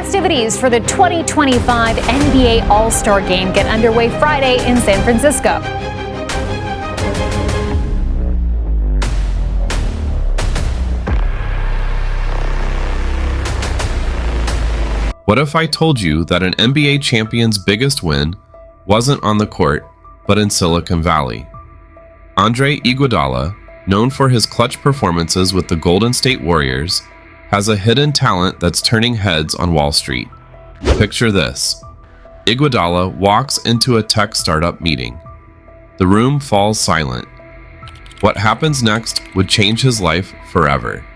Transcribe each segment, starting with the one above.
Festivities for the 2025 NBA All-Star Game get underway Friday in San Francisco. What if I told you that an NBA champion's biggest win wasn't on the court, but in Silicon Valley? Andre Iguodala, known for his clutch performances with the Golden State Warriors, has a hidden talent that's turning heads on Wall Street. Picture this. Iguodala walks into a tech startup meeting. The room falls silent. What happens next would change his life forever.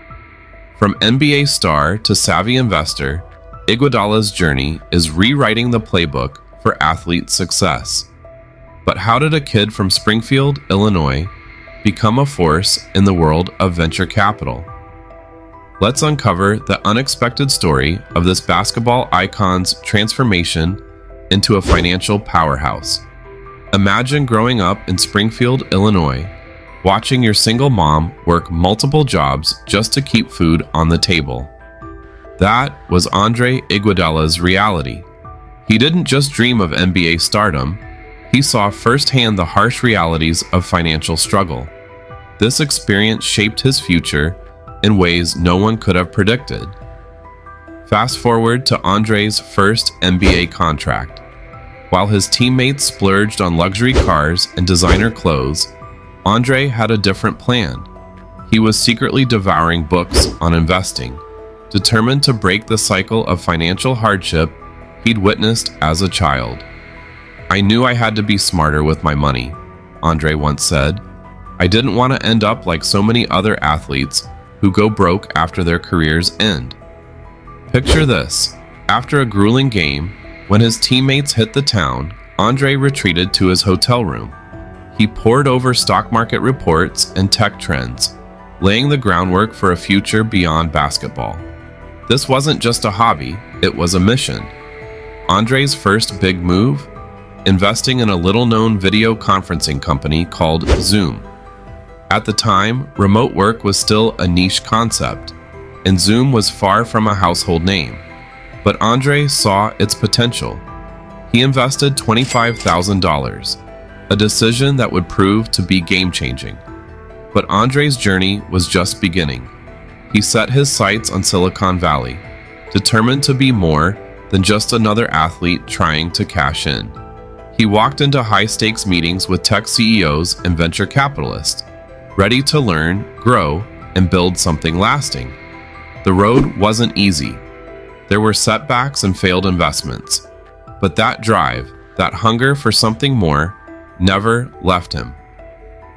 From NBA star to savvy investor, Iguodala's journey is rewriting the playbook for athlete success. But how did a kid from Springfield, Illinois, become a force in the world of venture capital? Let's uncover the unexpected story of this basketball icon's transformation into a financial powerhouse. Imagine growing up in Springfield, Illinois, watching your single mom work multiple jobs just to keep food on the table. That was Andre Iguodala's reality. He didn't just dream of NBA stardom, he saw firsthand the harsh realities of financial struggle. This experience shaped his future in ways no one could have predicted. Fast forward to Andre's first NBA contract. While his teammates splurged on luxury cars and designer clothes, Andre had a different plan. He was secretly devouring books on investing, determined to break the cycle of financial hardship he'd witnessed as a child. "I knew I had to be smarter with my money," Andre once said. "I didn't want to end up like so many other athletes who go broke after their careers end." Picture this. After a grueling game, when his teammates hit the town, Andre retreated to his hotel room. He pored over stock market reports and tech trends, laying the groundwork for a future beyond basketball. This wasn't just a hobby, it was a mission. Andre's first big move? Investing in a little-known video conferencing company called Zoom. At the time, remote work was still a niche concept, and Zoom was far from a household name. But Andre saw its potential. He invested $25,000, a decision that would prove to be game-changing. But Andre's journey was just beginning. He set his sights on Silicon Valley, determined to be more than just another athlete trying to cash in. He walked into high-stakes meetings with tech CEOs and venture capitalists, ready to learn, grow, and build something lasting. The road wasn't easy. There were setbacks and failed investments. But that drive, that hunger for something more, never left him.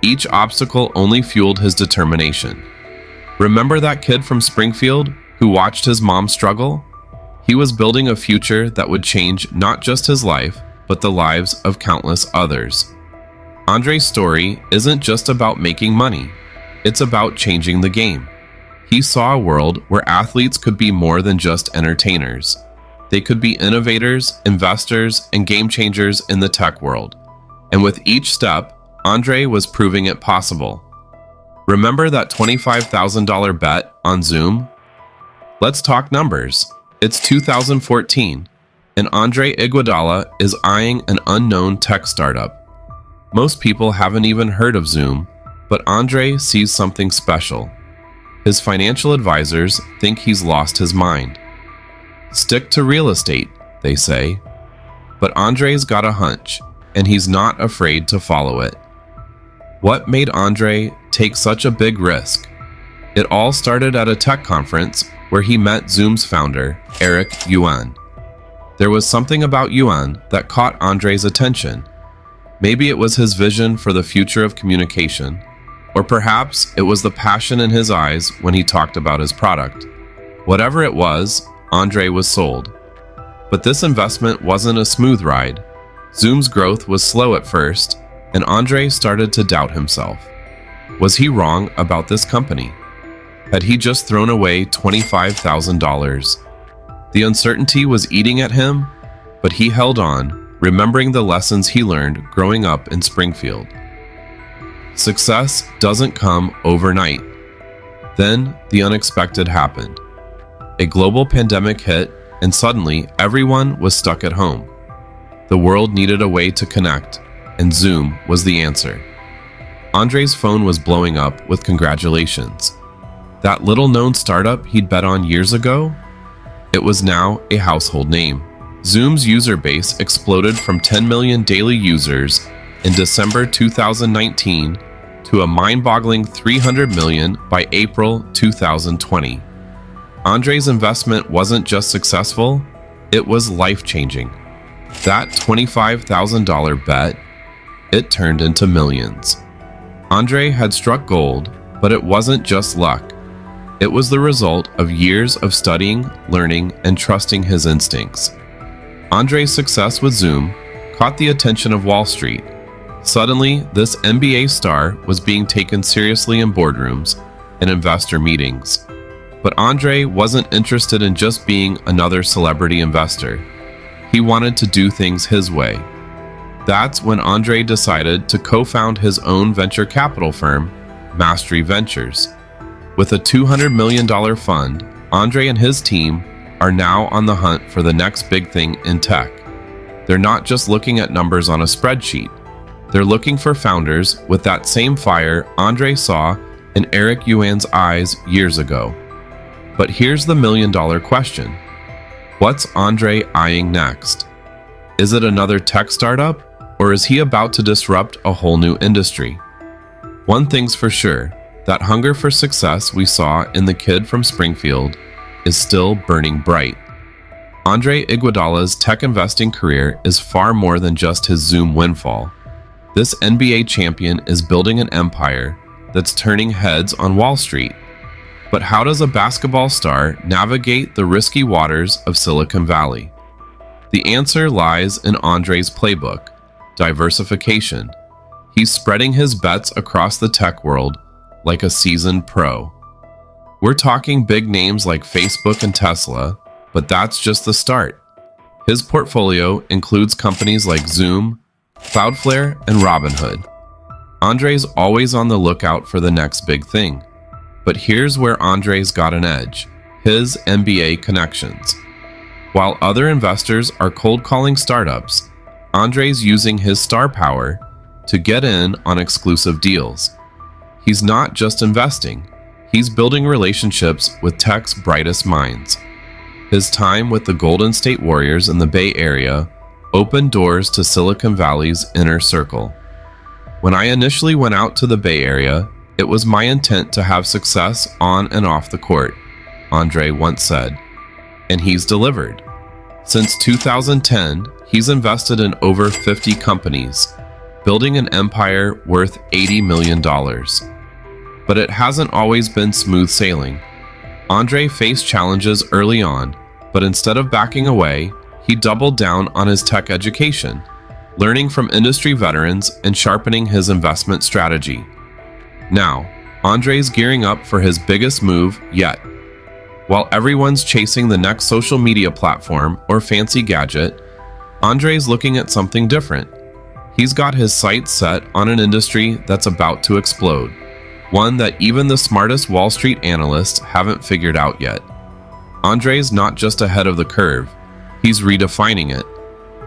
Each obstacle only fueled his determination. Remember that kid from Springfield who watched his mom struggle? He was building a future that would change not just his life, but the lives of countless others. Andre's story isn't just about making money. It's about changing the game. He saw a world where athletes could be more than just entertainers. They could be innovators, investors, and game changers in the tech world. And with each step, Andre was proving it possible. Remember that $25,000 bet on Zoom? Let's talk numbers. It's 2014, and Andre Iguodala is eyeing an unknown tech startup. Most people haven't even heard of Zoom, but Andre sees something special. His financial advisors think he's lost his mind. Stick to real estate, they say. But Andre's got a hunch, and he's not afraid to follow it. What made Andre take such a big risk? It all started at a tech conference where he met Zoom's founder, Eric Yuan. There was something about Yuan that caught Andre's attention. Maybe it was his vision for the future of communication, or perhaps it was the passion in his eyes when he talked about his product. Whatever it was, Andre was sold. But this investment wasn't a smooth ride. Zoom's growth was slow at first, and Andre started to doubt himself. Was he wrong about this company? Had he just thrown away $25,000? The uncertainty was eating at him, but he held on, remembering the lessons he learned growing up in Springfield. Success doesn't come overnight. Then the unexpected happened. A global pandemic hit, and suddenly everyone was stuck at home. The world needed a way to connect, and Zoom was the answer. Andre's phone was blowing up with congratulations. That little-known startup he'd bet on years ago? It was now a household name. Zoom's user base exploded from 10 million daily users in December 2019 to a mind-boggling 300 million by April 2020. Andre's investment wasn't just successful, it was life-changing. That $25,000 bet, it turned into millions. Andre had struck gold, but it wasn't just luck. It was the result of years of studying, learning, and trusting his instincts. Andre's success with Zoom caught the attention of Wall Street. Suddenly, this NBA star was being taken seriously in boardrooms and investor meetings. But Andre wasn't interested in just being another celebrity investor. He wanted to do things his way. That's when Andre decided to co-found his own venture capital firm, Mastery Ventures. With a $200 million fund, Andre and his team are now on the hunt for the next big thing in tech. They're not just looking at numbers on a spreadsheet. They're looking for founders with that same fire Andre saw in Eric Yuan's eyes years ago. But here's the million-dollar question. What's Andre eyeing next? Is it another tech startup, or is he about to disrupt a whole new industry? One thing's for sure, that hunger for success we saw in the kid from Springfield is still burning bright. Andre Iguodala's tech investing career is far more than just his Zoom windfall. This NBA champion is building an empire that's turning heads on Wall Street. But how does a basketball star navigate the risky waters of Silicon Valley? The answer lies in Andre's playbook, diversification. He's spreading his bets across the tech world like a seasoned pro. We're talking big names like Facebook and Tesla, but that's just the start. His portfolio includes companies like Zoom, Cloudflare, and Robinhood. Andre's always on the lookout for the next big thing. But here's where Andre's got an edge, his MBA connections. While other investors are cold calling startups, Andre's using his star power to get in on exclusive deals. He's not just investing, he's building relationships with tech's brightest minds. His time with the Golden State Warriors in the Bay Area opened doors to Silicon Valley's inner circle. When I initially went out to the Bay Area, it was my intent to have success on and off the court, Andre once said. And he's delivered. Since 2010, he's invested in over 50 companies, building an empire worth $80 million. But it hasn't always been smooth sailing. Andre faced challenges early on, but instead of backing away, he doubled down on his tech education, learning from industry veterans and sharpening his investment strategy. Now, Andre's gearing up for his biggest move yet. While everyone's chasing the next social media platform or fancy gadget, Andre's looking at something different. He's got his sights set on an industry that's about to explode, one that even the smartest Wall Street analysts haven't figured out yet. Andre's not just ahead of the curve, he's redefining it.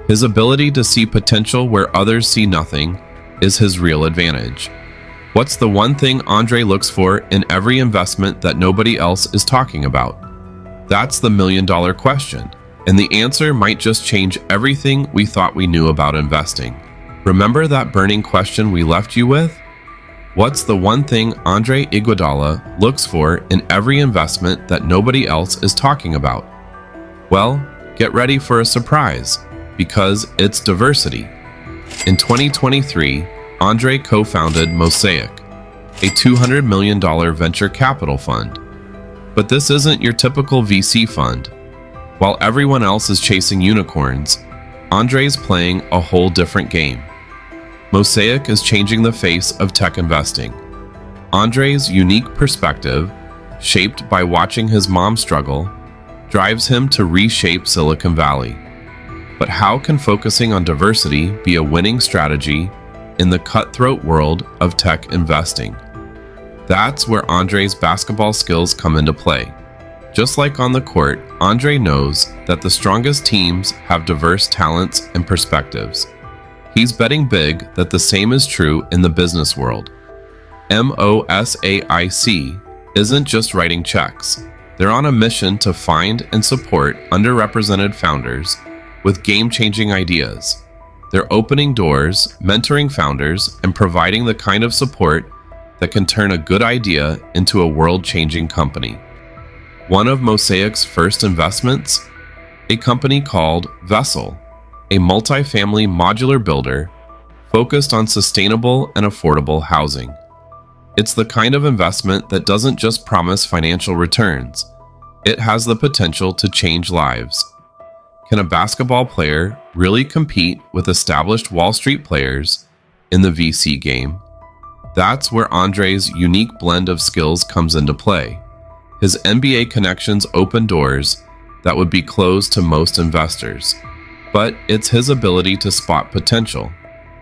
His ability to see potential where others see nothing is his real advantage. What's the one thing Andre looks for in every investment that nobody else is talking about? That's the million-dollar question, and the answer might just change everything we thought we knew about investing. Remember that burning question we left you with? What's the one thing Andre Iguodala looks for in every investment that nobody else is talking about? Well, get ready for a surprise, because it's diversity. In 2023, Andre co-founded MOSAIC, a $200 million venture capital fund. But this isn't your typical VC fund. While everyone else is chasing unicorns, Andre's playing a whole different game. MOSAIC is changing the face of tech investing. Andre's unique perspective, shaped by watching his mom struggle, drives him to reshape Silicon Valley. But how can focusing on diversity be a winning strategy in the cutthroat world of tech investing? That's where Andre's basketball skills come into play. Just like on the court, Andre knows that the strongest teams have diverse talents and perspectives. He's betting big that the same is true in the business world. MOSAIC isn't just writing checks. They're on a mission to find and support underrepresented founders with game-changing ideas. They're opening doors, mentoring founders, and providing the kind of support that can turn a good idea into a world-changing company. One of MOSAIC's first investments, a company called Vessel, a multifamily modular builder focused on sustainable and affordable housing. It's the kind of investment that doesn't just promise financial returns. It has the potential to change lives. Can a basketball player really compete with established Wall Street players in the VC game? That's where Andre's unique blend of skills comes into play. His NBA connections open doors that would be closed to most investors. But it's his ability to spot potential,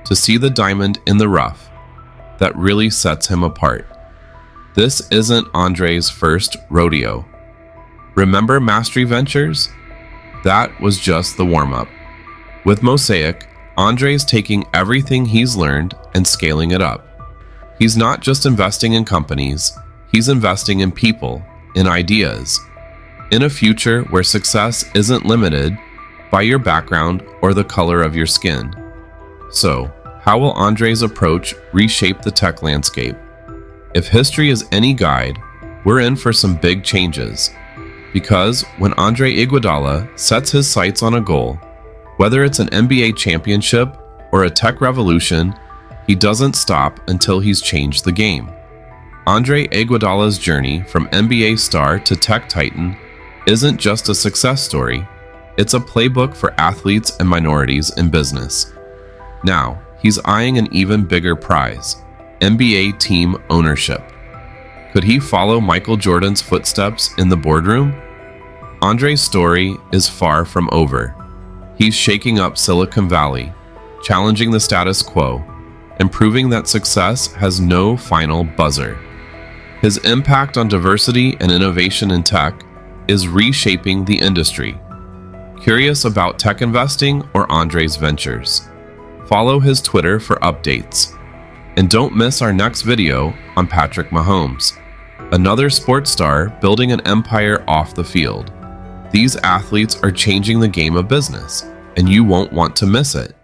to see the diamond in the rough, that really sets him apart. This isn't Andre's first rodeo. Remember Mastery Ventures? That was just the warm-up. With MOSAIC, Andre's taking everything he's learned and scaling it up. He's not just investing in companies, he's investing in people, in ideas, in a future where success isn't limited by your background or the color of your skin. So, how will Andre's approach reshape the tech landscape? If history is any guide, we're in for some big changes. Because when Andre Iguodala sets his sights on a goal, whether it's an NBA championship or a tech revolution, he doesn't stop until he's changed the game. Andre Iguodala's journey from NBA star to tech titan isn't just a success story, it's a playbook for athletes and minorities in business. Now, he's eyeing an even bigger prize, NBA team ownership. Could he follow Michael Jordan's footsteps in the boardroom? Andre's story is far from over. He's shaking up Silicon Valley, challenging the status quo, and proving that success has no final buzzer. His impact on diversity and innovation in tech is reshaping the industry. Curious about tech investing or Andre's ventures? Follow his Twitter for updates. And don't miss our next video on Patrick Mahomes, another sports star building an empire off the field. These athletes are changing the game of business, and you won't want to miss it.